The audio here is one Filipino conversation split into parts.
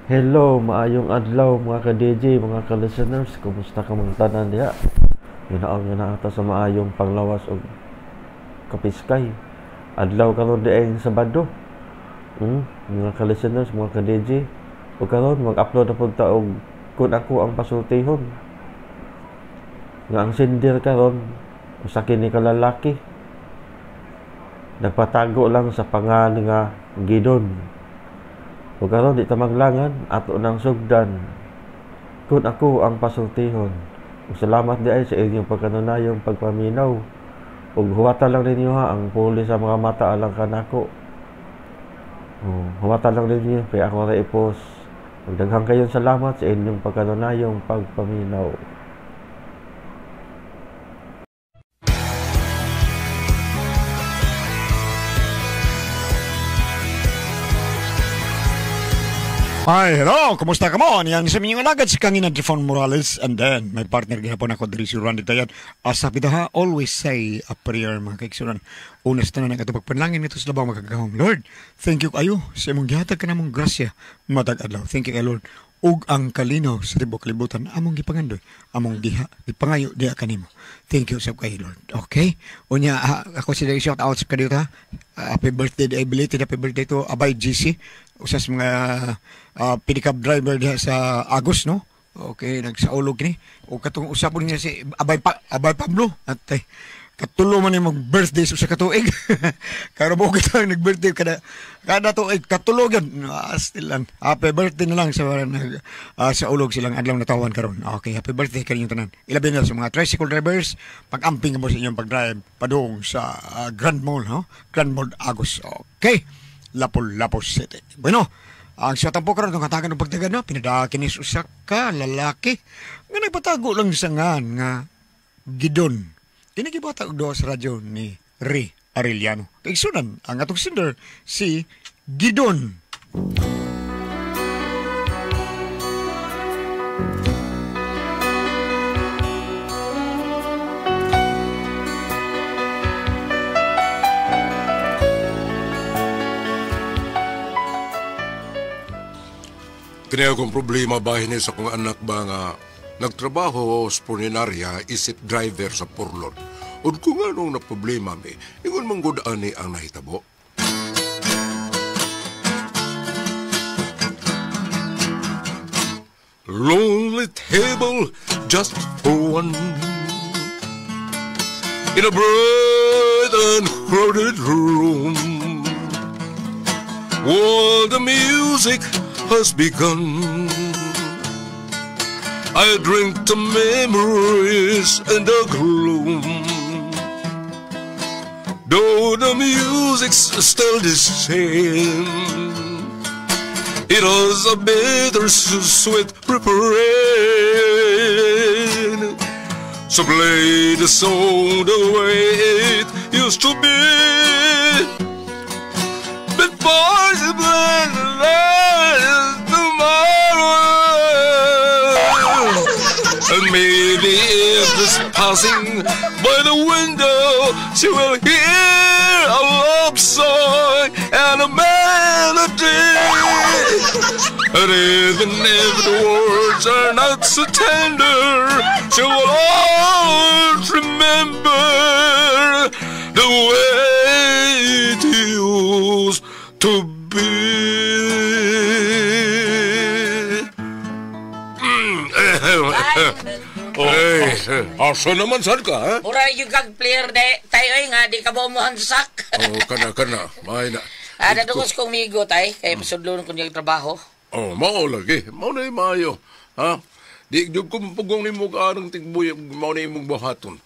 Hello, maayong adlaw mga ka-DJ, mga ka-listeners. Kumusta ka mga tanan diha? Ginaon nga na ata sa maayong panglawas og kapiskay. Adlaw karon diay Sabado. Mga ka-listeners, mga ka-DJ. O karon mag-upload na pud ta og kun ako ang pasultihon. Nga ang sindir karon usa kini ka lalaki. Nagpatago lang sa pangalan nga Gidon. O karon di ta maglangan ato nang sugdan kun ako ang pasultihon. Salamat di ay sa inyong pagkanunayong pagpaminaw. Ug huwata lang ninyo ha ang pulis sa mga mata alang kanako. Huwata lang ninyo kaya ako ra i-post. Daghang kayong salamat sa inyong pagkanunayong pagpaminaw. Hi, hello, kumusta ka mo? Yan sa minyong alagad si Kangina Trifon Morales. And then, may partner ginapon ako diri si Randy Tayan. Asa ha, always say a prayer mga kaiksuran. Unas na ito pagpanlangin nito sa labang magagawang. Lord, thank you kayo sa imong gihatag ka namong grasya. Matag adlaw. Thank you kay Lord. Ug ang kalinaw sa tibok kalibutan among gipangandoy, among gipangayo diha kanimo. Thank you sa kay Lord. Okay? Unya ako si shout out sa kadito ha. Happy birthday, belated happy birthday to Abay GC. Usas mga pedicab driver diha sa Agos, no? Okay, nagsaulog ni. O katong usapon niya si Abay Pablo at katulo man yung mag-birthday sa katuig. Karo mo kita nag-birthday kada tuig katulogan. Still lang. Happy birthday na lang sa ulog silang adlaw natawan karon. Okay, happy birthday kaninyong tanan. Ilabi na sa mga tricycle drivers, pag-amping mo sa inyong pag-drive padung sa Grand Mall, no? Grand Mall Agos. Okay. Lapu-Lapu City. Bueno, ang siyatang po karon ng katagan ng pagdagan, no? Pinadakinis usak ka, lalaki. Nga nagpatago lang sa nga Gidon. Kinagibata og doon sa radyo ni Ray Arellano. Kaigsunan ang atong sender si Gidon. Kini akong problema bahin sa kong anak ba nga nagtrabaho sa puninarya isip driver sa Purlon. O kung anong na problema mi, ingon manggod ani ang nahitabo. Lonely table just for one in a bright and crowded room. While the music has begun, I drink the memories and the gloom. Though the music's still the same, it was a bittersweet refrain. So play the song the way it used to be before the blind tomorrow. And maybe if this passing by the window, she will hear a love song and a melody. And even if the words are not so tender, she will always remember the way it used to be. Asa naman saan ka, ha? Mura yung kag player tayo nga, di ka ba umuhansak? Kana. May na. Nadungos kong migo tay, kaya masudlon ko niyang trabaho. Mao lagi. Mao na maayo. Ha? Di jud ko pugong ni mo kaarang tigbuy, mao na imong buhaton.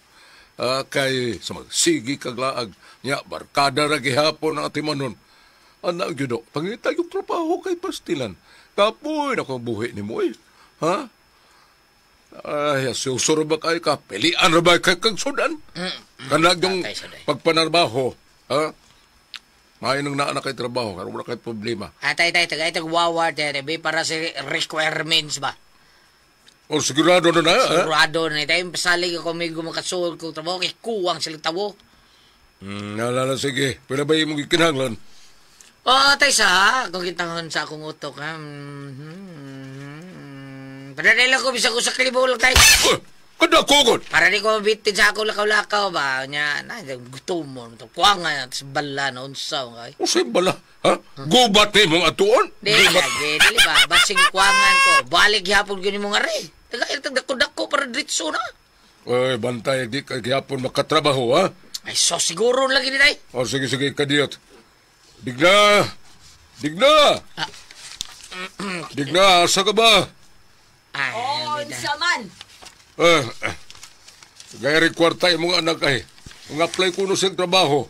Kay sa magsigi kag laag nya barkada ra gihapon ang atimanon. Anak jud pangita yung trabaho kay pastilan. Kapoy na ko buhi nimo eh. Ha? Ay, susuro ba kayo ka? Pilian na ba kayo kang sudan? Kanag yung pagpanarbaho. Ha? May nang naanak kayo trabaho. Karoon na kayo problema. Tay, tagay tagwawar, tayo, para sa requirements ba? O sigurado na na, ha? Sigurado na. Tayo, pasalig ako may gumakasol kong trabaho, kay kuwang sila tabo. Nalala, sige. Pwede ba yung mong ikinanglan? Tay sa, kung kitahon sa akong utok, ha? Padadala ko, bisa ko sa kalibo lang, tay. Kada kugod. Para di ko mabitin sa ako lakaw-lakaw ba? Nya, gusto mo. Kuwanga, tas bala na unsaw. Kay. Usay bala, ha? Gubat ni mong atuon? Dili ba? Basing kuwangan ko. Balik hapon ko ni mong ari. Dako-dako para dritso na. Ay, bantay, di ka gihapon makatrabaho, ha? Ay, so siguro lagi ni tay. O, sige, kadiyot. Digna! Digna, asa ka ba? Ay, saman. Gaya rin kwarta yung mga anak ay. Mag-apply ko no sa trabaho.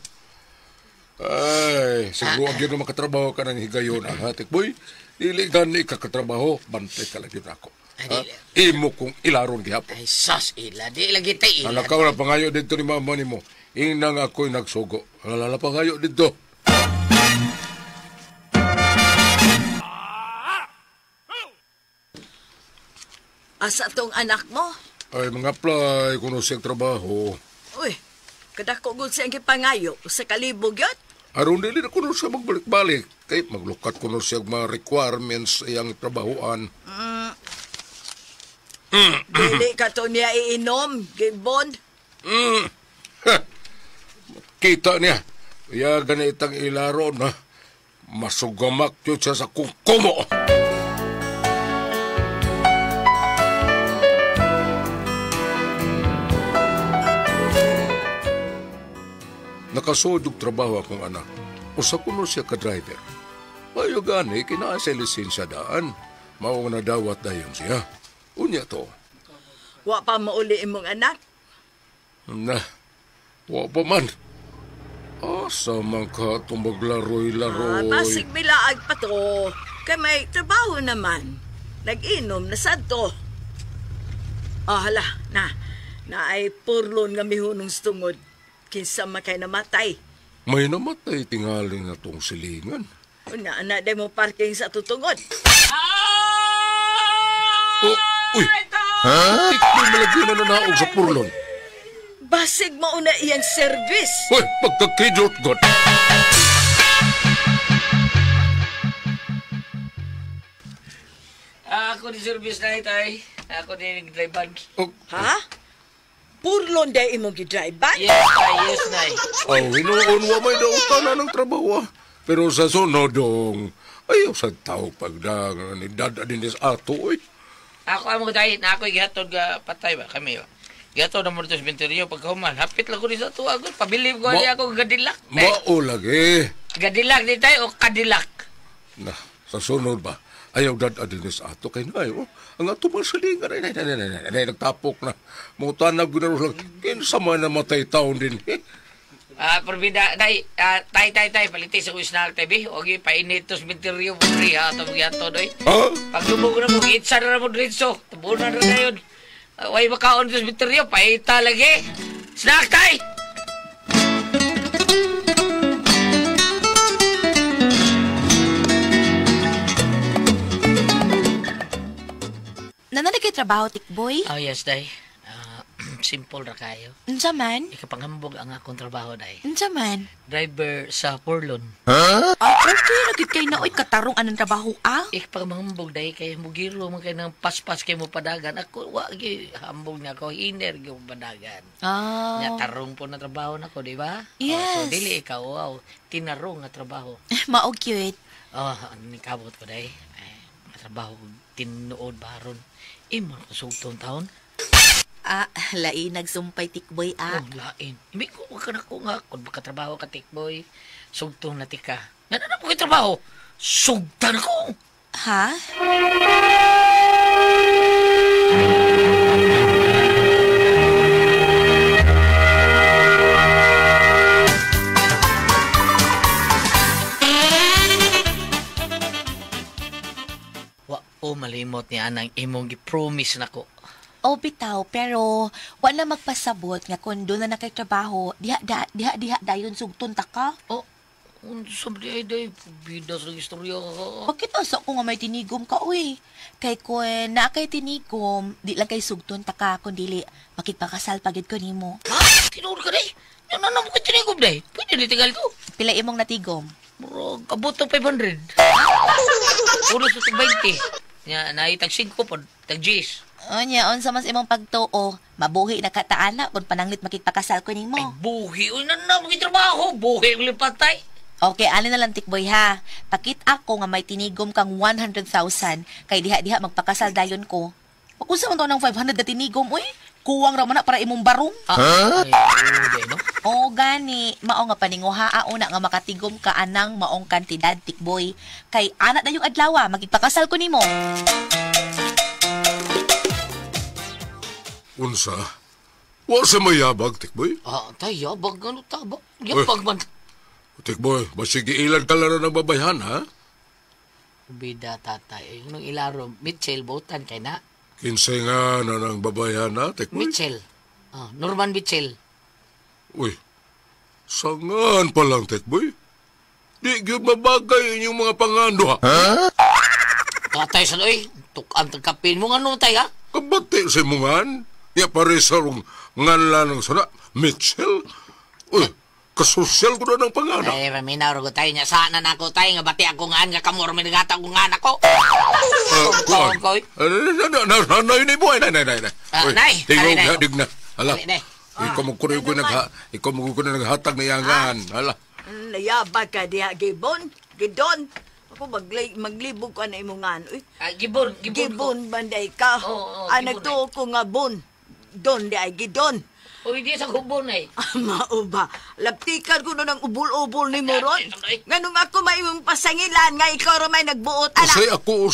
Ay, siguro ang yun na makatrabaho ka ng higayon ang hatik. Boy, dili gani ka katrabaho, bantay ka lagi na ako. Imo kong ilaron gihapon. Ay, sos ila. Di lagi tay ila. Alakaw na pangayo dito ni mama ni mo. Inang ako'y nagsugo. Alala pangayo dito. Asa tong anak mo? Ay, mag-apply ko no sa trabaho. Uy, kadako gud sa pangayo sa kalibog yun. Aron dili na ko no siya magbalik-balik. Kay maglukat ko no siya mga requirements sa iyang trabahoan. Dili ka to niya iinom, Gibon. Kita niya. Kaya ganitang ilaro na masugamak yun siya sa kukumo. Nakasodog trabaho akong anak. Usa ko no siya ka-driver. Mayo gani, kinaan sa lisensya daan. Mao na dawat dayon siya. Unya to. Wa pa mauli imong anak. Na, wa pa man. Asa man ka itong maglaroy-laroy. Basig milaag pa to. Kay may trabaho naman. Nag-inom na sad to. Hala, na ay purlon nga mihunong stungod. Kinsa makay namatay. May namatay tingali na tong silingan. Una, day mo parking sa tutungod. Oh, uy! Tikli malagyan na nanaog sa purlon. Basig mauna iyang service. Uy, pagkakidot god. Ako ni service na tay. Ako ni nag-drive. Oh, Ha? Purlon day imong gidrive-ban? Yes, nay. Hinoon wa may dautan na ng trabaho. Pero sa sunodong, ayaw sa tao pagdang ni dada din sa ato, uy. Ako amo tay, na ako gihatod ga patay ba kami ba. Gihatod na mo dito sa binteriyo pagkahuman. Hapit lang ko ni sa tuwa ko. Pabilib ko niya ako gadilak. Mao lagi. Gadilak di tay o kadilak? Na, sa sunod ba? Ayaw dada din sa ato kay na, oh. Ang ato mga salingan, ay, nagtapok na. Mga tanag ginaro lang. Kinsa man na matay taon din, eh. Perbida, tay, paliti sa usnak, tay, bi. Ogi, painit to sa binteriyo, bukri, ha, ito magyato, doy. Ha? Paglubog na mo, itsa na mo dritso. Tabunan na na yun. Way makaon to sa binteriyo, paita lagi. Snack, tay! Nanana kay trabaho, tikboy? Oh, yes, day. Simple ra kayo. Unsa man? Ikapanghambog ang akong trabaho, day. Unsa man? Driver sa Porlon. Okay, nagit kay naoy katarong anong trabaho, Ikapanghambog, day. Kaya mugiro mo kayo ng paspas kayo mo padagan. Ako, wagi, hambog niya ako. Hiner kayo mo padagan. Nya tarong po na trabaho na ko, di ba? Yes. So, dili ikaw, wow. Tinarong na trabaho. Maog cute. Ano ni kabot ko, day. Trabaho ko, tinuod baron. Imo ko sugtong taon. Lain nagsumpay, tikboy, Oh, lain. Hindi ko, wag ka na ko nga. Kung makatrabaho ka, tikboy, sugtong na tika. Yan na po kayo trabaho. Sugtan ako. Ha? Malimot niya anang imong gi-promise nako. O bitaw, pero wala magpasabot nga kung doon na nakaitrabaho, diha dayon sugton ta ka. Oh, sabi ay bida sa istorya. Bakit asa ko nga may tinigom ka, uy? Kay kung na kay tinigom, di lang kay sugton ta ka, kung dili, makipakasal pagid ko nimo. Ha? Tinuod ka day? Yan na mo ka tinigom day? Pwede na tigal ko. Pila imong natigom? Bro, abot to 500. Ulo sa 20. Nya naitag 5 po, tag 10. Onya, unsa mas imong pagtuo, mabuhi na kataana kung pananglit makipakasal ko nimo. Ay, buhi. Uy, na trabaho. Buhi ulit patay. Okay, alin na lang tikboy ha. Pakit ako nga may tinigom kang 100,000 kay diha-diha magpakasal dayon ko. Unsa man to ng 500 na tinigom, uy? Kuwang ra man na para imong barong. Ay, no? O gani, mao nga paninguhaa una nga makatigom ka anang maong kantidad tikboy. Kay anak na yung adlaw, magipakasal ko nimo. Unsa? Wa sa mayabag, Tikboy? Tay, yabag. Ano tabag? Yabag man. Tikboy, basig ilan ka lang ng babayhan, ha? Bida, tatay. Yung ilaro, Mitchell, botan kay na. Kinsay nga na ng babayhan, ha, Tikboy? Mitchell. Norman Mitchell. Uy, sangan pa lang, Tikboy. Di gyud mabagay inyong mga pangando, ha? Tatay, sanoy. Tukan tagkapin mo nga no, tay, ha? Kabati si mungan. Ya pare sa rong nganla ng sana. Mitchell. Uy, kasosyal ko na ng pangana. Ay, raminaw ko tayo niya. Sana na ako tayo nga bati ako nga nga kamor. May nagata ko nga nako. Kuan. Nay, nay, boy. Nay. Nay. Dig na. Hala. Ikaw mo ko na naghatag na yangan. Hala. Nayabag ka diha, Gibon. Gidon. Ako maglibog ka na imungan. Gibon. Gibon banday ka. Nagtuo ko nga bon. Don di ay gidon. O hindi sa gubon eh. Mao ba? Laptikan ko na ng ubol-ubol ni Moron. Nganong ako may imong pasangilan nga ikaw may nagbuot. Usay ako.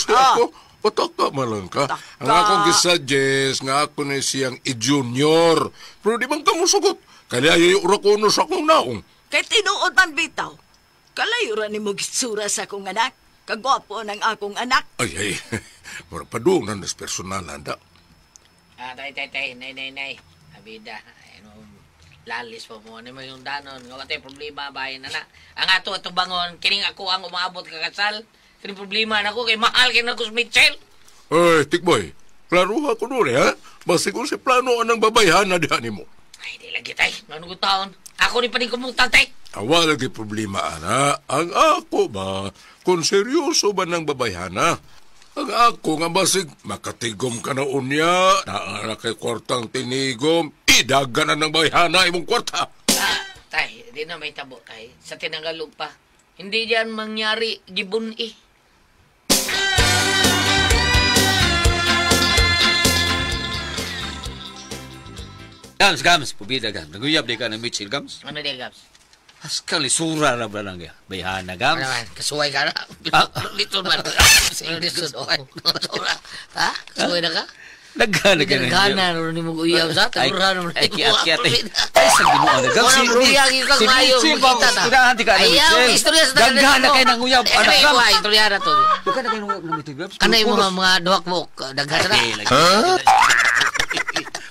Pataka man lang ka. Ang akong gisuggest nga ako na siyang i-junior. Pero di bang kamusugot? Kaya yung urakono sa akong naong. Kay tinuod man bitaw. Kalayo ra nimo gitsura sa akong anak. Kagwapo ng akong anak. Ay. Marpadungan nas personalan da. Tay. Nay. Abida. Lalis po mo. Ano mo yung danon. Nga watay problema bayan na. Ang ato bangon. Kining ako ang umabot kakasal. Kining problema na ko. Kay mahal kay na ko si Mitchell. Ay, Tikboy. Klaro ako doon ha? Basta kung si plano anang babayhan na dihan mo. Ay, di lagi tay. Manong taon. Ako ni pa rin kumutang tay. Wala di problema, ana. Ang ako ba, kung seryoso ba ng babayhana? Ang ako nga basig, makatigom ka na unya, na kay kwartang tinigom, idaga na ng bayhana imong kwarta. Tay, di na may tabo tay. Sa tinanggalog pa. Hindi diyan mangyari, gibon eh. Gams, pubida Gams. Naguyab di ka ng Mitchell, Gams? Ano di, Gams? Askal, isura na ba lang ya? Bayhana, Gams? Ano man, kasuway ka na. Little man. Sa English, kasuway. Ha? Kasuway na ka? Naghana ka na. Naghana, ano ni mo uyab sa? Tagurra naman. Ay, kiat. Ay, sa ginuan na, Gams. Walang ruyang yung kang mayo. Si Mitchell, tinahanti ka na, Mitchell. Ayaw, istorya sa tagal. Naghana kayo ng uyab, anak, Gams. Ay, istorya na to. Bukan na kayo ng Mitchell, Gams? Kanay mo mga duwak mo, daghana na.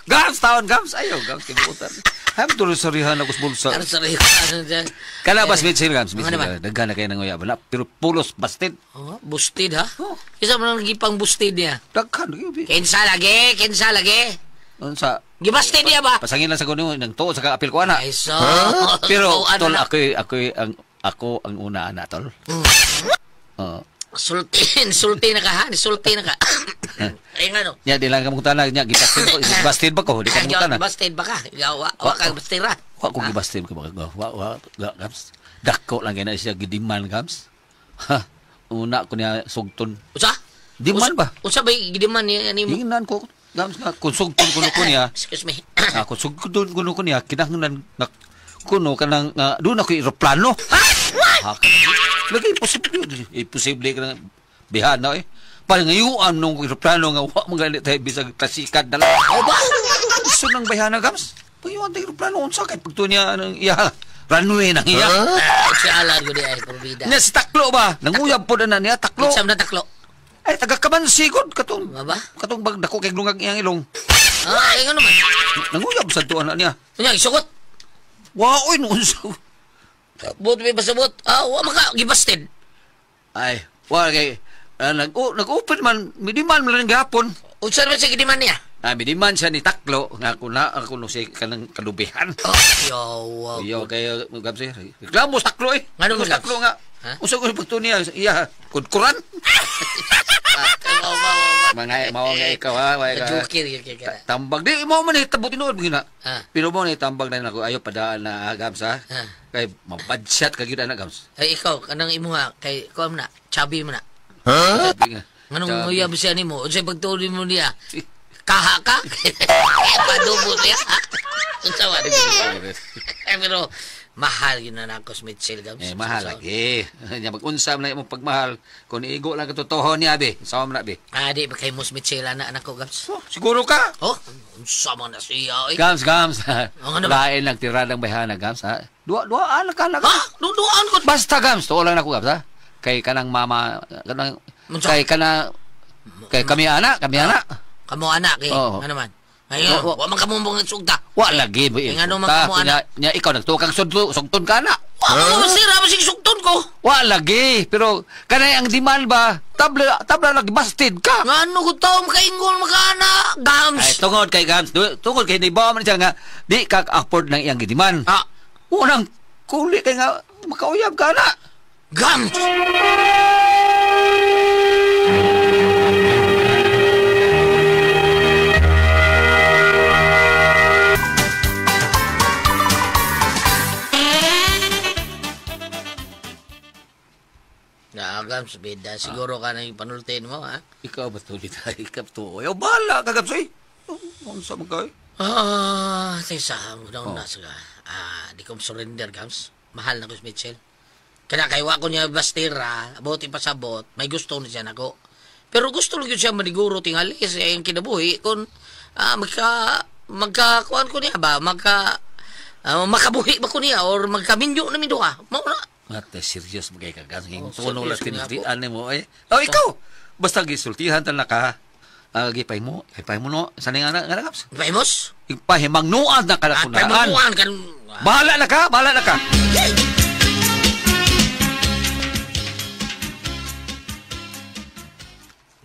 Gams, taon, Gams. Ayaw, Gams, kibutan. Ham tuloy sarihan ako sa bulsa. Ano sarihan ka dyan? Kalabas, Mitchell, Gams. Ano naman? Naghana kayo ng uyab. Pero pulos, basted. Busted, ha? Isa mo nang gipang busted niya. Daghan. Kinsa lagi. Sa Gibasted niya ba? pasangin lang sa kuno ng tuo sa kaapil ko ana. Ay, so. Pero tol ako ang una ana tol. Sulti na ka, ha? Sulti na ka. Ay, nga, no? Nya di lang kamong tanag nya gibasted ba ko di kamong tanag. Busted ba ka? Wa ka busted ra. Wa ko gibasted ko ba. Wa Gams. Dako lang kay siya gidiman, Gams. Ha. Una ko niya sugton. Usa? Diman ba? Usa ba gidiman niya nimo? Ingnan ko, Gams, nga kung sugton kuno ko niya. Excuse me. Ako sugton kuno ko niya kinahanglan kuno kanang doon ako eroplano. Ha? Lagi imposible ka ng bihana eh. Parang ngayuan nung eroplano nga wa magalit tayo bisag klasikan na lang. O ba? Gusto ng bihana, Gams? Pagayuan tayo eroplano unsa kay pagto niya ng iya runway nang iya. Sialan ko di ay probida. Nya si taklo ba? Nanguyab po na niya taklo. Unsam na taklo? Ay taga Kamansigod katong Ba? katong bag dako kay lungag iyang ilong. Ay nga naman. Nanguyab sa tuwa na niya. Kunya isugot. Wow, noon sa... Bot may pasabot. Wa maka gibasted. Ay, wala kay... nag-open man, midiman man lang gapon. Unsa naman sa gidiman niya? Miniman siya ni Taklo nga ako no si kanang kalubihan. Yo. Yo kayo Gabs. Reklamo sa Taklo eh. Ngano mo, Sa Taklo Gabs? nga. Ha? Usa ko pagtuniya iya kudkuran. Mga mao nga ikaw ha, way ka. Jokir yun kaya. Tambag di mo man hitabo tinuod mo gina. Ah. Pero mo ni tambag na nako ayo padaan na Gabs ha. Ah. Kay mabadshot ka gyud na Gabs. Ay, ikaw, kanang imo nga, kay, kuha mo na, chubby mo na. Sabi nga. Nganong uyab siya ni mo? Unsay pagtuloy mo niya? Kaha ka? Padubo niya? Unsawa? Pero, mahal yun na ako sa Mitchell, Gams. Mahal lagi. Nya mag-unsam na imong pagmahal. Kung iigo lang katotohon niya be, sawa man na be. Di ba kay Mus Mitchell, anak ko, Gams? Siguro ka? Oh, unsama na siya, eh. Gams. Ano ba? Lain lang tiradang bayhana, Gams, ha? Dua anak ka na. Ha? Duduan ko. Basta, Gams. Tuo lang na ko, Gams, ha? Kay kanang mama, kay kami anak. Kamo anak, eh. Oo. Ano man? Ayun, wa man kamumbong sugta. Wa lagi, be. Nga naman kamo anak. Nya ikaw nagtukang sugton ka na. Wa mo masira, masig sugton ko. Wa lagi, pero kanay ang demand ba? Tabla lagi busted ka. Nga ano ko taong kaingol makana, Gams. Ay, tungod kay Gams. Tungod kay di ba man siya nga di ka afford ng iyang gidiman. Unang kuli kay nga makauyab ka na. Gams! Gams, beda. Siguro ka na yung panultin mo, ha? Ikaw ba tuloy tayo? Ikaw to. Ayaw, bahala ka, Gams, eh. Ano sa mga Tesa, una sa di ko surrender, Gams. Mahal na ko si Mitchell. Kaya kaywa ko niya bastira, abot ipasabot, may gusto na siya nako. Pero gusto lang yun siya maniguro tingali sa yung kinabuhi kung magkakuan ko niya ba, makabuhi ba ko niya or magkaminyo na minduha. Mauna. Mate, serious magay ka, Gams. Tuno lang tinitian mo, eh. Oh, ikaw! Basta gisultihan tal na ka. Gipay mo no. Sanay nga na, Gams? Ipahimos? Ipahimangnuan na ka na kunaan. Ipahimangnuan ka. Bahala na ka.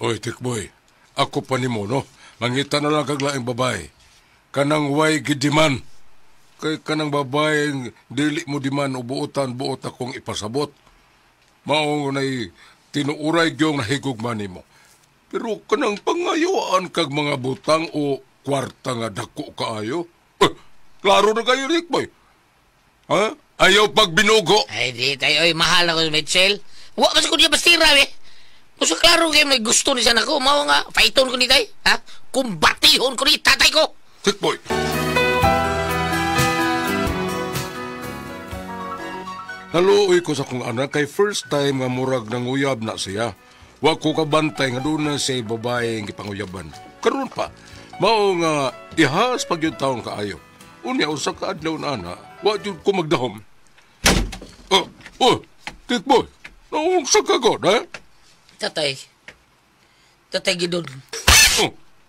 Oy, Tikboy, ako pa ni mo, no? Mangita na lang kaglaing babae. Kanang way gidiman. Kay kanang babae, dili mo diman o buot akong ipasabot. Maong na'y tinuuray gyong nahigugman ni mo. Pero kanang pangayuan kag mga butang o kwarta nga dako kaayo. Klaro na kayo, Tikboy. Ha? Ayaw pag binugo. Ay, di tayo. Ay, mahal ako si Mitchell. Wa, mas ko niya bastira, eh. Gusto klaro kayo may gusto ni siya nako. Mao nga, paiton ko ni tay. Ha? Kumbatihon ko ni tatay ko. Tikboy. Naluoy ko sa kong anak kay first time nga murag nanguyab na siya. Wa ko kabantay nga doon na siya babae ang ipanguyaban. Karoon pa, mao nga ihas pag yung taong kaayo. Unya, usa ka adlaw na ana, wa yun ko magdahom. Tikboy, naunsa ka god, ha? Tatay gidon.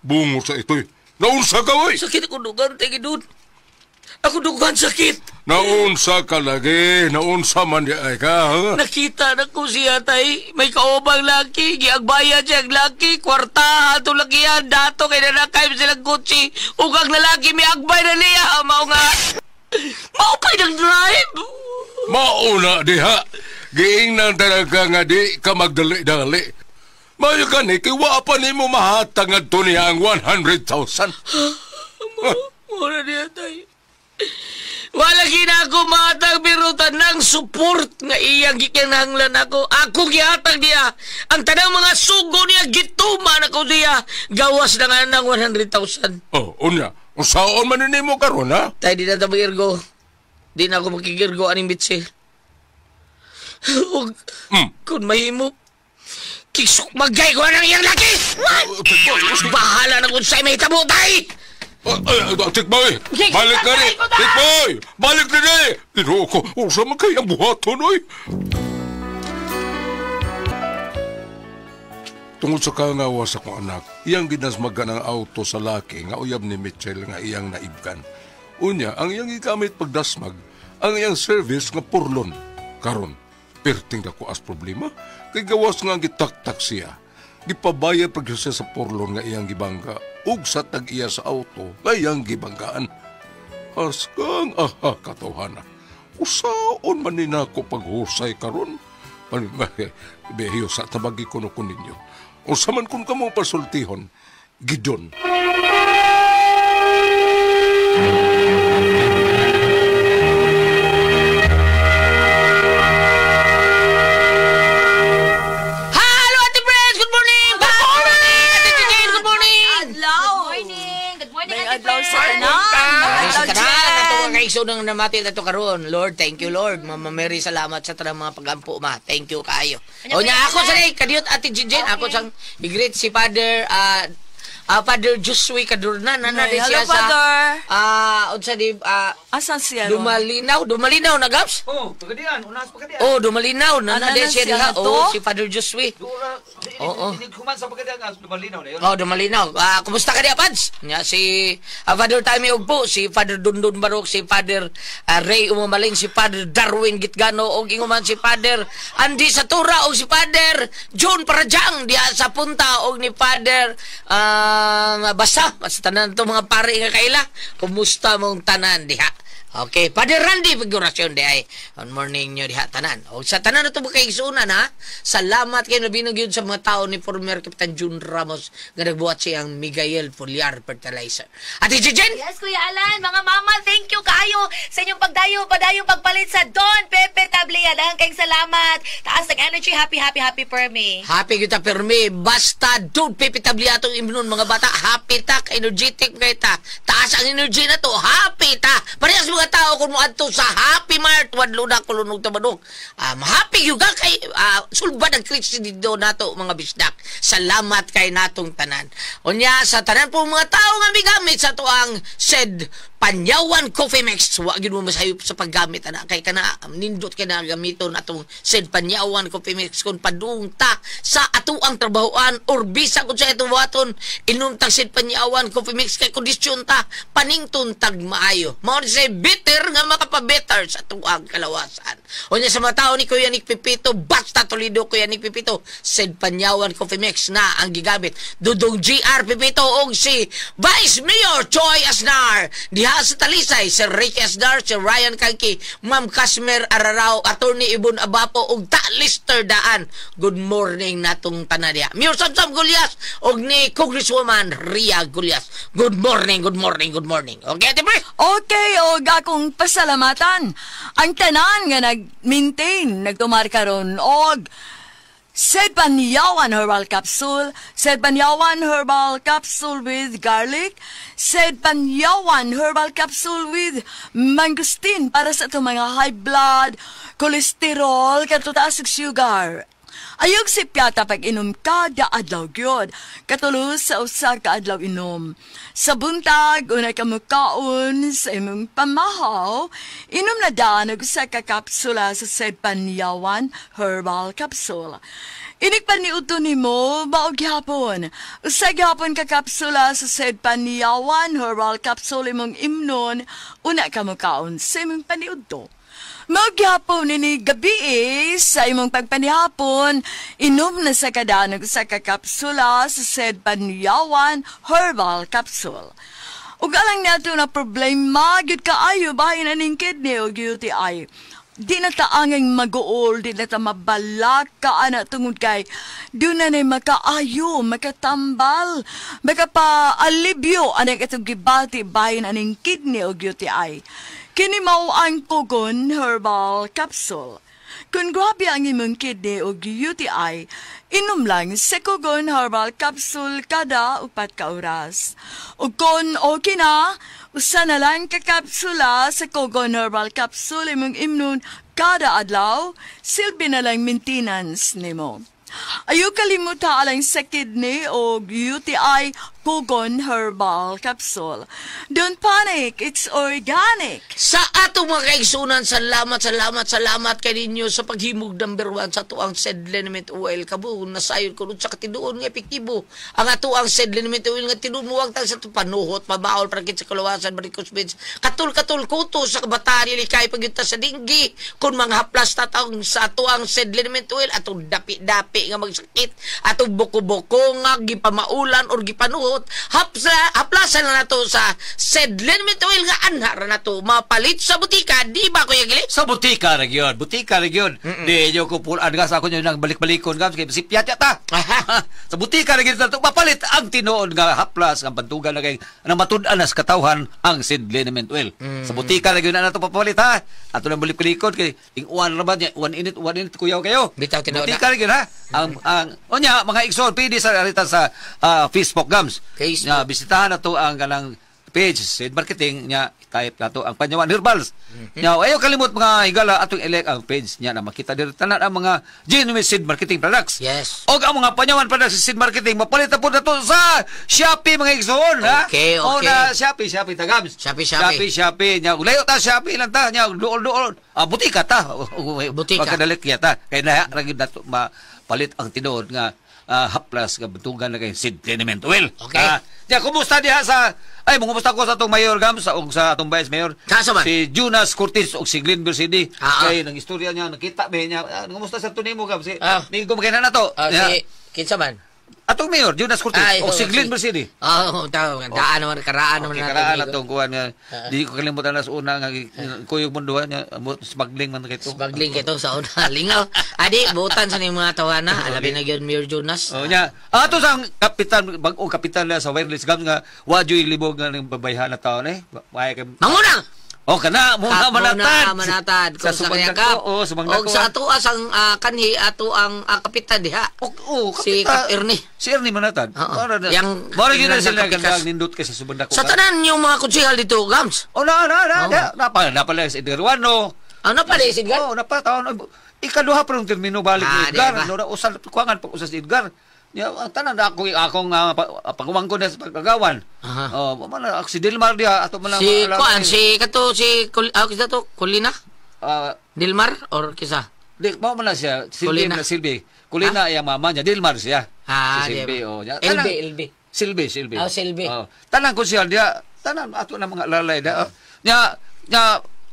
Bungo sa ito'y. Naunsa ka, oy! Sakit ako dugan, tay gidon. Ako dugan sakit. Naunsa ka lagi, naunsa man di ay ka, ha? Nakita na ko siya, tay. May kaobang laki, giagbayan siya ang laki, kwartahan to lakihan, dato kay nanakay silang kutsi. Ugang lalaki may agbay na niya, mao nga. Mao pa'y nag-drive. Mauna diha. Giingnan talaga nga di ka magdali-dali. Mayo ka ni, kay wapa ni mo mahatang at niya ang 100,000. Muna niya, tay. Wala gina ako matang birutan ng support nga iyang gikinahanglan ako. Ako gihatag niya. Ang tanang mga sugo niya, gituman ako niya. Gawas na nga ng 100,000. Unya. Usaon man ni mo karon, ha? Tay, di na ito mag-irgo. Di na ako makikirgo aning bitsi. Kung mahimo, kisok magay ko ng iyang laki! Bahala na kung sa'y may tabo, tay! Tikboy! Balik na rin! Tikboy! Balik na rin! Pero ako, usa man kayang buhaton, oy! Tungod sa kangawa sa kong anak, iyang ginasmagan ang auto sa laki nga uyab ni Mitchell nga iyang naibkan. Unya, ang iyang igamit pagdasmag, ang iyang service nga purlon. Karon, perting dako as problema, kay gawas nga gitaktak siya. Gipabayad pag siya sa purlon nga iyang gibangga. ug sa tag-iya sa auto kayang gibanggaan. Haskang katohana. Usaon man ni nako paghusay karon. Behiyo sa tabagi kuno kun ninyo. Unsa man kun kamo pasultihon, gidon. So nang namati na to karon, Lord, thank you Lord. Mama Mary, salamat sa tanang mga pagampo ma. Thank you kaayo. O nya ako sa kadiyot Ate Jijen, ako sang i-greet si Father Father Joshua Kadurnan na di siya sa unsa di asan siya? Dumalinaw na gaps? Pagadian, unas pagadian. Dumalinaw na di siya diha. Si Father Joshua. Kuman sa pagadian dumalinaw na yun. Dumalinaw. Kumusta ka diha, Pads? Nya si Father Tami Ugpo, si Father Dundun Barok, si Father Ray Umamaling, si Father Darwin Gitgano og inguman si Father Andy Satura og si Father John Parajang diha sa punta og ni Father basta tanan to mga pare nga kaila. Kumusta mong tanan diha? Okay, Padre Randy figurasyon di ay. Good morning nyo diha tanan. O sa tanan na ito ba kayo sunan ha? Salamat kayo nabinag yun sa mga tao ni former Kapitan Jun Ramos nga nagbuhat siyang Miguel Foliar Fertilizer. Ate Jijen? Yes, Kuya Alan. Mga mama, thank you kayo sa inyong padayong pagpalit sa Don Pepe Tablia. Dahang kayong salamat. Taas ng energy. Happy per me. Happy kita per me. Basta Don Pepe Tablia itong imnon mga bata. Happy ta. Energetic kayo ta. Taas ang energy na to. Happy ta. Parehas mga tao kung mo adto sa Happy Mart wadlo na kulunong tabanong. Happy yuga kay sulbad ang Kristi dito nato mga bisdak. Salamat kay natong tanan. Unya sa tanan po mga tao nga migamit sa tuang said Panyawan Coffee Mix. Wa gyud mo masayop sa paggamit ana kay kana nindot kay na gamiton atong said Panyawan Coffee Mix kun padung ta sa atuang trabahoan or bisa kun sa ito waton inom tag said Panyawan Coffee Mix kay kondisyon ta panington tag maayo. Mao say bitter nga makapabetter sa atuang kalawasan. Unya sa mga tao ni Kuya Nick Pipito basta Toledo Kuya Nick Pipito said Panyawan Coffee Mix na ang gigamit. Dudong GR Pipito og si Vice Mayor Choi Asnar diha sa Talisay, si Ricky Asdar, si Ryan Kalki, Ma'am Kasmer Ararao, Attorney Ibon Abapo, ug ta Lister Daan. Good morning natong tanadya. Mayor Samsam Gulyas, ug ni Congresswoman Ria Gulyas. Good morning. Okay, Tipper? Okay, og akong pasalamatan. Ang tanan nga nag-maintain, nagtumar karon og Said Panyawan Herbal Capsule, Said Panyawan Herbal Capsule with garlic, Said Panyawan Herbal Capsule with mangosteen para sa itong mga high blood, cholesterol, katutaas ng sugar. Ayog si piyata pag inom kada adlaw gyud. Katulos sa usa ka adlaw inom. Sa buntag unay ka mukaon sa imong pamahaw, inom na daan og usa ka kapsula sa Said Panyawan Herbal Capsule. Inig pa ni uto nimo baog gyapon. Usa gyapon ka kapsula sa Said Panyawan Herbal Capsule imong imnon, una ka mukaon sa imong paniudto. Magyapon nini gabi sa imong pagpanihapon, inom na sa kadanog sa kakapsula sa Said Panyawan Herbal Capsule. Ug alang nato na problema, gyud kaayo bahin aning kidney o UTI. Di na taanging mag-uol, di na ta mabalak ka ana tungod kay doon na makaayo, makatambal, makapa-alibyo anang itong gibati bahin aning kidney o UTI. Kini mao ang Kogon Herbal Capsule. Kung grabe ang imong kidney o UTI, inom lang sa Kogon Herbal Capsule kada 4 ka oras. O kung okay na, usa na lang ka kapsula sa Kogon Herbal Capsule imong imnon kada adlaw, silbi na lang maintenance nimo. Ayaw kalimuta alang sa kidney o UTI Kogon Herbal Capsule. Don't panic, it's organic. Sa atong mga kaigsunan, salamat kay ninyo sa paghimog number 1 sa tuang said liniment oil. Kabo, nasayon ko sa katiduon nga epektibo. Ang atuang said liniment oil nga tinunuwag tayo sa panuhot, mabaol, prakit sa kalawasan, barikos beds. Katul kuto sa kabataan, ilikay pagyunta sa dinggi. Kung mga haplas tatawag sa tuang said liniment oil, atong dapi-dapi dili nga magsakit ato buko-buko nga gipamaulan or gipanuhot haplasan na nato sa said liniment oil nga anhar na nato mapalit sa butika, di ba Kuya Gili? Sa butika region. Di nyo ko pulaan nga sa ako nyo nang balik-balikon nga. Si piyat ta. Sa butika region na ito, mapalit ang tinuon nga haplas, ang bantugan na kay na matudan na sa katawhan ang seed liniment oil. Sa butika region na ito papalit ha. Ato nang balik-balikon kay ing uwan naman niya. One init kuyaw kayo. Bitaw tinaw na. Butika region ha. Onya, mga igsoon, pwede sa arita sa Facebook Gams. Facebook. Bisitahan na to ang kanang page, seed marketing niya, type na to ang Panyawan Herbals. Now, ayaw kalimot mga higala atong elect ang page niya na makita dito tanan ang mga genuine seed marketing products. Yes. O ang mga Panyawan products sa seed marketing, mapalit na po na to sa Shopee mga igsoon, ha? Okay. O na Shopee tagams. Shopee. Nya, ulayo ta Shopee lang ta. Nya, dool. Butika ta. Butika. Magkadalit kaya ta. Kaya ragid na to mapalit ang tinuod nga haplas nga buntugan na kay seed liniment oil. Okay. Kumusta diha sa mungumusta ko sa atong Mayor Gams o sa atong Vice Mayor. Si Jonas Curtis o si Glenville City. Kay nang istorya niya nakita ba niya. Kumusta sa tunimo Gams? Ni gumagana na to. Si kinsa man? Atong Mayor Jonas Curtis o si Glenville City. Daan naman karaan naman natin. Karaan na tong kuan nga. Di ko kalimutan na sa una nga kuyog mundo niya smuggling man kay to. Smuggling kay to sa una. Lingaw. Adi butan sa ning mga tawana. Alabi na gyud Mayor Jonas. Nya. Ato sa kapitan bag-ong kapitan sa wireless Gams nga wajoy libog nga ning babayhan na taon Mangunang. Kana muna manatad sa Sumangdako. O sa ato ang kanhi ato ang kapitan diha. Si Kap Ernie. Si Ernie manatad. Yang mara gyud sila gandang nindot kay sa Sumangdako. Sa tanan yung mga konsehal dito Gams. Napala si Edgarwano. Napala si Edgar. Napataon. Ikaduha pa ng termino balik ni Edgar. Usal kuangan pag usas si Edgar. Ya, tanan akong pagumang ko na sa pagkagawan. Si Dilmar dia ato man Kulina? Dilmar or kisa? Di mo man siya, Silbi. Kulina yang mama niya, Dilmar siya. Si Silbi Silbi. Silbi. Tanan ko siya dia, tanan ato na mga lalay da. Nya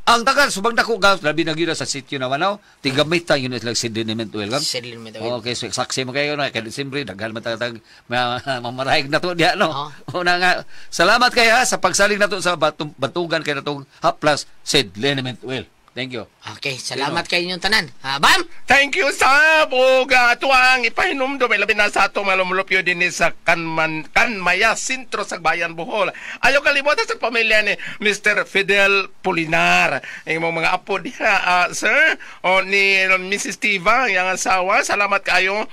ang tagal Sumangdako Gams labi na gina sa sitio na manaw tigamit ta yun lang seed liniment oil Gams. Okay, so saksi mo kayo na kay Disyembre daghan man tatag mamarahig na to diha no. Una nga salamat kayo sa pagsalig nato sa batugan kay natong haplas seed liniment oil. Thank you. Okay, salamat kayo inyong tanan. Bam! Thank you, Sab. O tuang ipahinom do may labi na sa atong malumulupyo din sa Kanmaya Sintro sa Bayan Bohol. Ayaw kalimutan sa pamilya ni Mr. Fidel Polinar. Yung mga apo diha, sir, o ni Mrs. Tiva, yung asawa. Salamat kayo.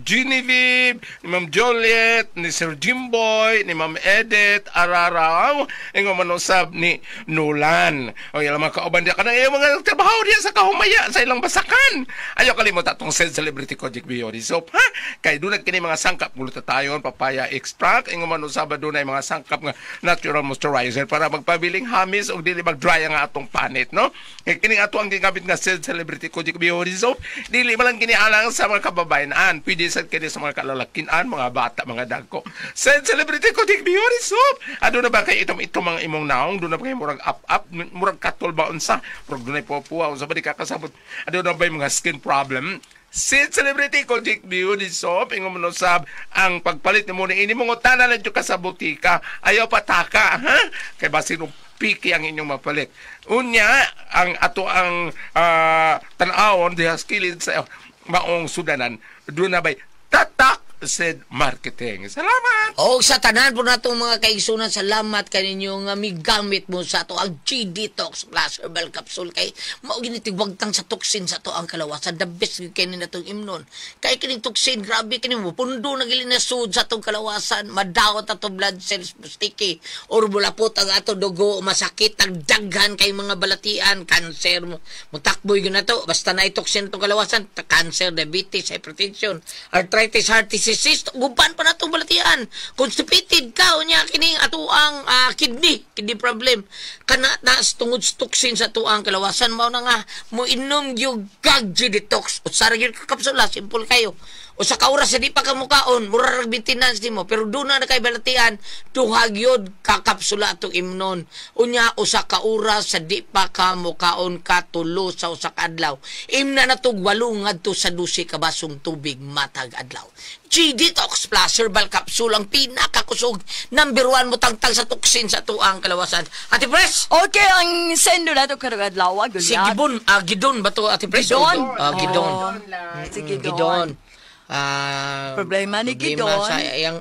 Genevieve, ni Ma'am Joliet, ni Sir Jimboy, ni Ma'am Edith Araraw, ang manusab ni Nolan. O yung mga kauban diya ka na yung mga trabaho diya sa kahumaya sa ilang basakan. Ayaw kalimutan itong Celebrity Kojic Biyori Soap, ha? Kaya doon kini mga sangkap mula tayo, papaya extract, ang manusab doon ay mga sangkap nga natural moisturizer para magpabiling hamis o dili mag-dry ang atong panit, no? Kaya kini ato ang gingamit nga Celebrity Kojic Biyori Soap, dili malang kinialang sa mga kababayan. Pwede sa kini sa mga kalalakinan, mga bata, mga dagko. Celebrity Kojic Biyori Soap. Doon na ba kayo itong mga imong naong? Doon na ba kayo murag up-up? Murag katol ba unsa? Murag doon ay pupuwa. Unsa ba di kakasabot? Doon na ba yung mga skin problem? Celebrity Kojic Biyori Soap. Ingo mo sab ang pagpalit ni mo ni ini mong utana lang ka sa butika. Ayaw pataka, ha? Kaya ba sinong piki ang inyong mapalit? Unya, ang ato ang tanawon, diha skilled sa maong sudanan, doon na ba'y tatak said marketing. Salamat! O sa tanan po na itong mga kaigsunan, salamat kaninyong migamit mo sa ito ang G-Detox Plus Herbal Capsule kay mauginitigwagtang sa toxin sa ito ang kalawasan. The best kanin na itong imnon. Kaya kining toxin, grabe kanin mo, pundo na gili na sud sa itong kalawasan, madawat ato blood cells, sticky, or bulapot ang ato dugo, masakit, ang daghan kay mga balatian, cancer mo. Mutakboy yun na ito, basta na toxin itong kalawasan, cancer, diabetes, hypertension, arthritis, heart disease, disease, guban pa na itong balatian. Constipated ka, unya kining ato ang kidney problem. Kana na tungod toxin sa tuang kalawasan, mao na nga, mo inom yung gagji detox. O sarang yung kapsula, simple kayo. O sa kauras, di pa kamukaon, murarag maintenance mo, pero doon na kay balatian, tuhag yun, kakapsula itong imnon. Unya, o sa kauras, sa di pa kamukaon, katulo sa usa ka adlaw. Imna na itong walungad to sa 12 ka basong tubig matag adlaw. G-Detox Plus Herbal Capsule ang pinakakusog. Number 1 mo tangtang sa toxin sa tuang kalawasan. Ate Pres? Okay, ang sendo na ito karagad lawa. Si Gidon. Gidon ba to, Ate Pres? Gidon? Gidon. Si Gidon. Gidon. Problema ni Gidon. Sa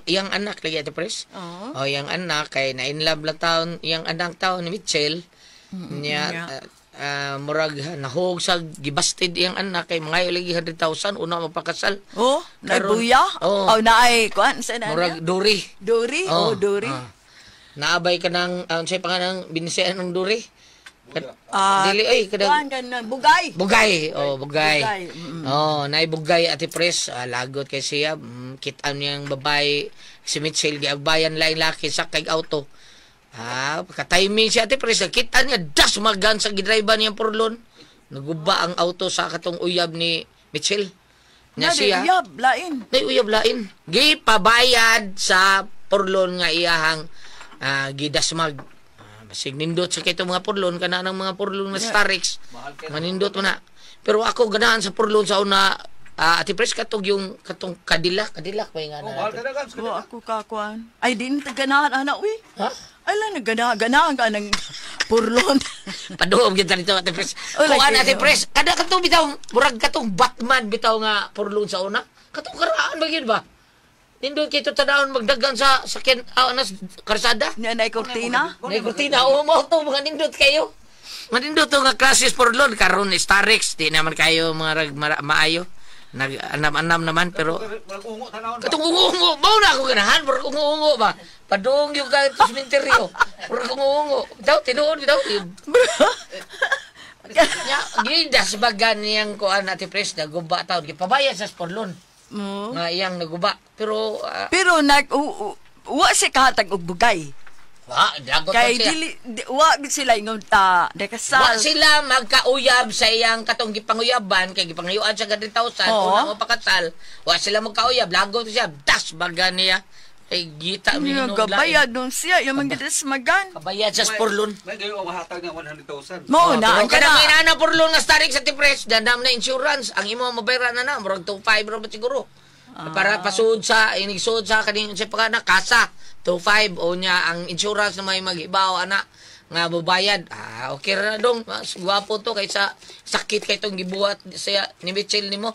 iyang anak lagi, Ate Pres. O iyang anak, kay na-inlove la taon, iyang anak taon ni Mitchell. Niya, murag nahog sa gibasted iyang anak kay mga lagi 100,000 una mapakasal. Oh, nagbuya? Oh, naay kuan sa na. Murag Duri. Duri? Oh, Duri. Naabay ka ng say pa ng binisian ng Duri. Dili ay kadang bugay. Bugay. Bugay. Mm-hmm. Naay bugay, Ate Pres, lagot kay siya, kitaan niyang babae si Mitchell giagbayan lain laki sa kay auto. Pagka-timing siya, Ate Pres, kita niya, das magan sa gidriver niyang purlon. Naguba ang auto sa katong uyab ni Mitchell. Uyab, lain. Uyab, lain. Gipabayad sa purlon nga iyahang gidasmag. Basig nindot sa kitong mga purlon, kana ng mga purlon na Starix. Manindot mo na. Pero ako ganahan sa purlon sa una, Ate Pres, katong Cadillac may nga na. Ako kakuan. Ay, din ganahan, anak, uy. Ha? Ay lang, ganahan ka ng purlon. Paduhog kita nito, Ate Pres. Kung Ate Pres, kada katong bitaw, murag katong Batman bitaw nga purlon sa una. Katong karaan ba yun ba? Nindot kito tanaon magdagan sa sakyan karsada. Nay kortina? Nay kortina. O mo to mga nindot kayo. Manindot to nga klases purlon karon Starix, di naman kayo mga maayo. Nag-anam naman pero katong ungo mao na ako ganahan murag ungo ba padung yung ka sementeryo murag ungo daw tinuod daw nya gidas bagan niyang kuan Ate Pres naguba taon gipabayad sa sporlon nga iyang naguba pero wa si kahatag og bugay. Dagot kay dili wa sila ingon ta dekasal. Wa sila magkauyab sa iyang katong gipanguyaban kay gipangayuan sa 100,000 una mo pakasal. Wa sila magkauyab lagot siya das bagan niya kay gita ni gabayad don siya yung mangides magan. Kabayad sa sporlon. May gayo mahatag nga 100,000. Mo na ang kana inana porlon nga Starix sa Tipres dandam na insurance ang imo mabayran na murag 2.5 ra ba siguro. Para pasud sa inigsud sa kaning sa pagana kasa 2.5 o niya ang insurance na may maghibaw ana nga babayad. Okay ra dong mas gwapo to kaysa sakit kay tong gibuhat siya ni Mitchell nimo.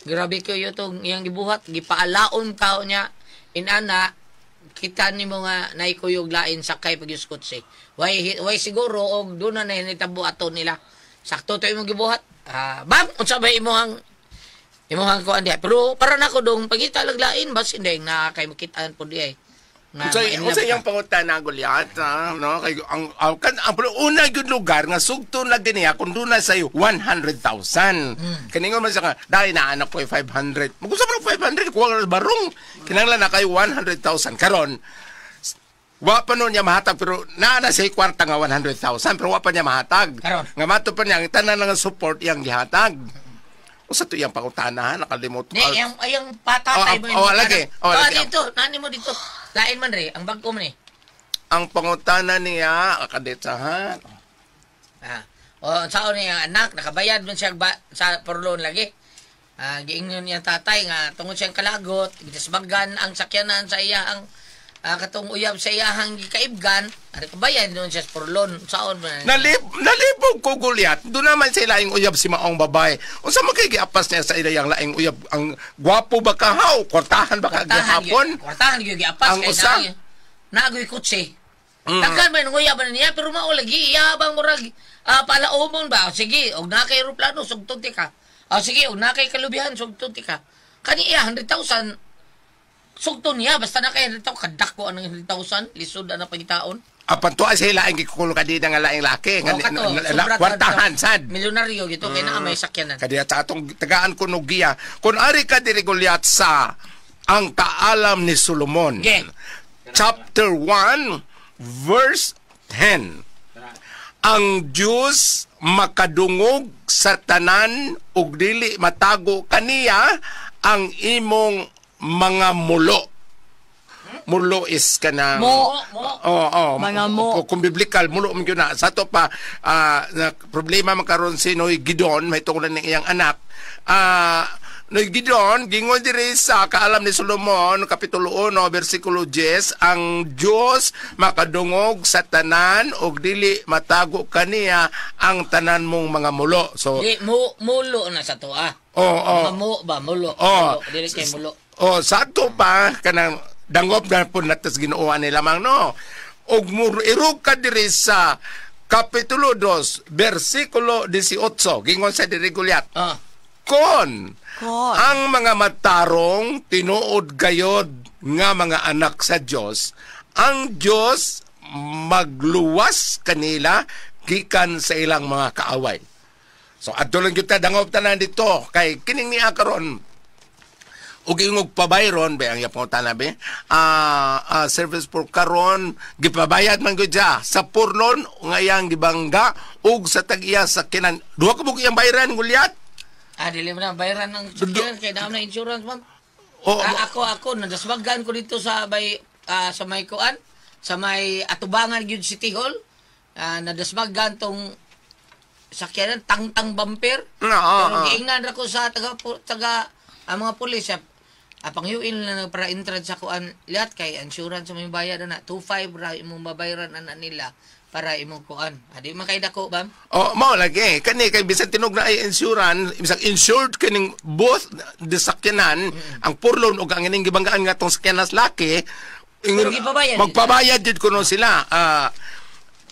Grabe kayo tong iyang gibuhat gipaalaon ka niya inana kita nimo nga naikuyog lain sakay pagyuskot si. Way siguro og doon na hinitabo ato nila. Sakto to imong gibuhat. Bam unsa ba imong imuhang ko andi pero para nako dong pagita laglain bas hindi na kay makitaan po di ay Unsa yung pangutan na Goliath no kay ang una gyud lugar nga sugton lang niya kun doon na sayo 100,000 kaningon man sa dai na anak ko 500 magusa man 500 kuha barong kinahanglan na kay 100,000 karon wa pa nun niya mahatag pero naa na say kwarta nga 100,000 pero wa pa niya mahatag karon nga mato pa niya tanan nga support yang gihatag. Usa to yang pangutanahan nakalimot. Ni ayang patatay mo. Lagi. Dito, nani mo dito. Lain man re, ang bag ko man Ang pangutana niya akadetsahan. Sao niya anak nakabayad man siya sa porlon lagi. Giingon niya tatay nga tungod siyang kalagot, gitasbagan ang sakyanan sa iya ang katong uyab sa iyahang gikaibgan, ari kabayad noon siya sa porlon. Saon man? Nalibog ko Goliath. Doon naman sa laing uyab si maong babae. Unsa man kay giapas niya sa ilayang laing uyab? Ang gwapo ba kahaw? Kwartahan ba kagihapon? Kwartahan gyud giapas ang kay usa nagoy kutsi. Takan man uyab niya pero mao lagi iyabang murag palaumon ba? Sige, og na kay eroplano sugtod ti ka. Sige, og na kay kalubihan sugtod ti ka. Kani iya 100,000 sugton niya, basta na kaya rito, kadak ko ang 100,000, lisod na pagitaon. Apan to ay sila ang gikukulo ka din nga laing laki. Kwartahan, sad. Milyonaryo, gito, kaya na may sakyanan. Kaya sa atong tagaan ko no giya, kung ari ka diri Goliath sa ang kaalam ni Solomon. Okay. Chapter 1, verse 10. Ang Diyos makadungog sa tanan ug dili matago kaniya ang imong mga mulo. Mulo is kana Mga mo. Kung biblical mulo man gyud na sa to pa na problema man karon si Noy Gidon may tungod ng iyang anak. Noy Gidon gingon diri sa kaalam ni Solomon kapitulo 1 bersikulo 10, ang Dios makadungog sa tanan ug dili matago kaniya ang tanan mong mga mulo. So Di, mulo na sa to, Mga mo ba, mulo. Oh. Mulo. Dili kay mulo. Sa to pa kanang dangop na po natas Ginoo ni lamang no. Og irog ka diri sa kapitulo 2 bersikulo 18 gingon sa diri Goliat. Kon ang mga matarong tinuod gayod nga mga anak sa Dios, ang Dios magluwas kanila gikan sa ilang mga kaaway. So adto lang gyud ta dangop tanan dito kay kining niya karon ug ingog pabayron ba ang yapon tanabe service for karon gipabayad man gyud sa purlon ngayang gibangga ug sa tag-iya sa kinan duha ka bug iyang bayaran Goliat. Dili mo na bayaran ng sakyan kay naam na insurance man. Ako nadaswagan ko dito sa sa may kuan, sa may atubangan gyud City Hall. Nadaswagan tong sakyanan tangtang bumper. Pero giingnan ra ko sa taga ang mga pulis pangyuin na para entrance sa kuan lihat kay insurance sa may bayad na 2.5 ra imong mabayaran ana nila para imong kuan. Adi man kay dako bam? Mao lagi kani kay bisan tinog na ay insurance, bisag insured kining both the sakyanan, ang purlon ug ang ining gibanggaan nga tong sakyanas laki, magpabayad jud kuno sila.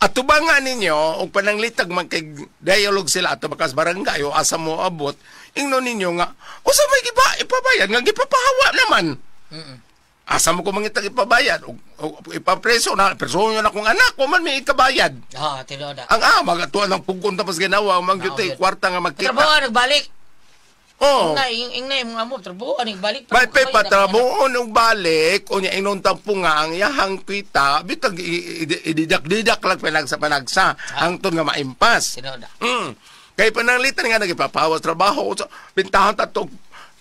Atubangan ninyo og pananglitag man kay dialogue sila ato bakas barangay o asa mo abot, ingno ninyo nga usa may ipabayad nga gipapahawa naman. Asa mo ko mangitag ipabayad o ipapreso na perso na akong anak ko man may ikabayad. Tinoda. Ang magatuan ng pugkon tapos ginawa mangyutay kwarta nga magkita. Trabaho nagbalik. Ingna mga mo trabaho nagbalik. May patrabaho nung balik unya inon tampo nga ang iyahang kita bitag ididak-didak lang panagsa hangtod nga maimpas. Tinoda. Kay pananglitan nga nagipapawas trabaho sa bintahan tatog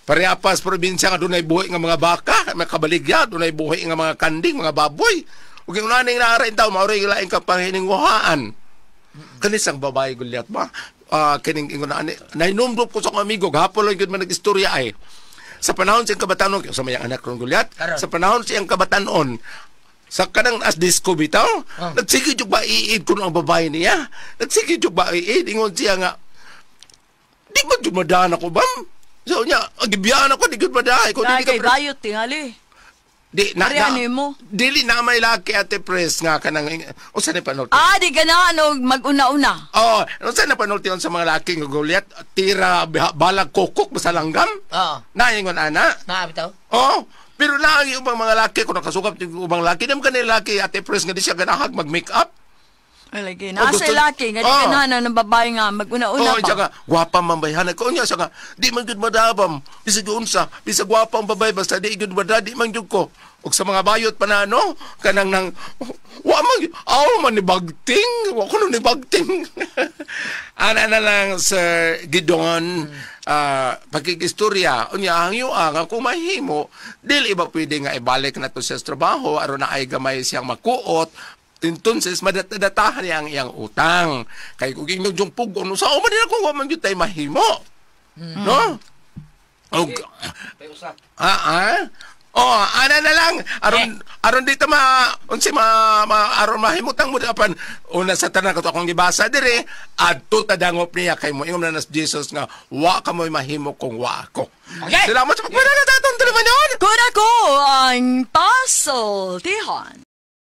Pariapas probinsya nga dunay buhi nga mga baka, may kabaligya, dunay buhi nga mga kanding, mga baboy. Ug yung naning naarain taw maoray laing kapahininguhaan. Kanisang babae Goliat ba? Kining ingon na nainumdop ko sa akong amigo, gahapon lang yun man nag-istorya ay. Sa panahon siyang kabatanon, sa mayang anak kong Goliat, sa panahon siyang kabatanon, sa kanang as disco bitaw, nagsigid yung ba iid kuno ang babae niya. Nagsigid yung ba iid, ingon siya nga, di ba dumadaan ako bam? So niya, agibiyaan ako, di good madahay ko. Kay bayot tingali. Dili na may laki ate pres nga kanang o saan ipanulti? Di ka na mag-una-una. O saan ipanulti sa mga laki nga Goliat? Tira, balag kokok, basta langgam? Naingon ana? Bitaw? Pero naang yung mga laki, kung nakasukap yung ubang laki, naman kanil laki ate pres nga di siya ganahag mag-make up. Lagi, nasa laki, nga di ka na ng babae nga, mag-una-una pa. Tsaka, gwapa mambayhan. Kung niya, tsaka, di man yun madabam. Bisa yun sa, bisa gwapa ang babae, basta di yun madabam, di man yun ko. O sa mga bayot pa na, kanang nang, man ni bagting, ko ni bagting. Ana na lang, Sir Gidon, pagkikistorya, unya, ang kung mahimo, dili iba pwede nga ibalik na to sa trabaho, aron na ay gamay siyang makuot, entonces madadatahan niya ang iyang utang. Kay kung inyong yung pugon, sa uman nila kung waman yun tayo mahimo. No? Ana na lang. Aron dito aron mahimutang mo dapan. Una sa tanan ko akong gibasa dire, adto tadangop niya kay mo. Ingom na nas Jesus nga, wa ka mo'y mahimo kung wa ako. Okay. Salamat sa pagpanagat atong teleponon. Kuna ko ang pasultihan.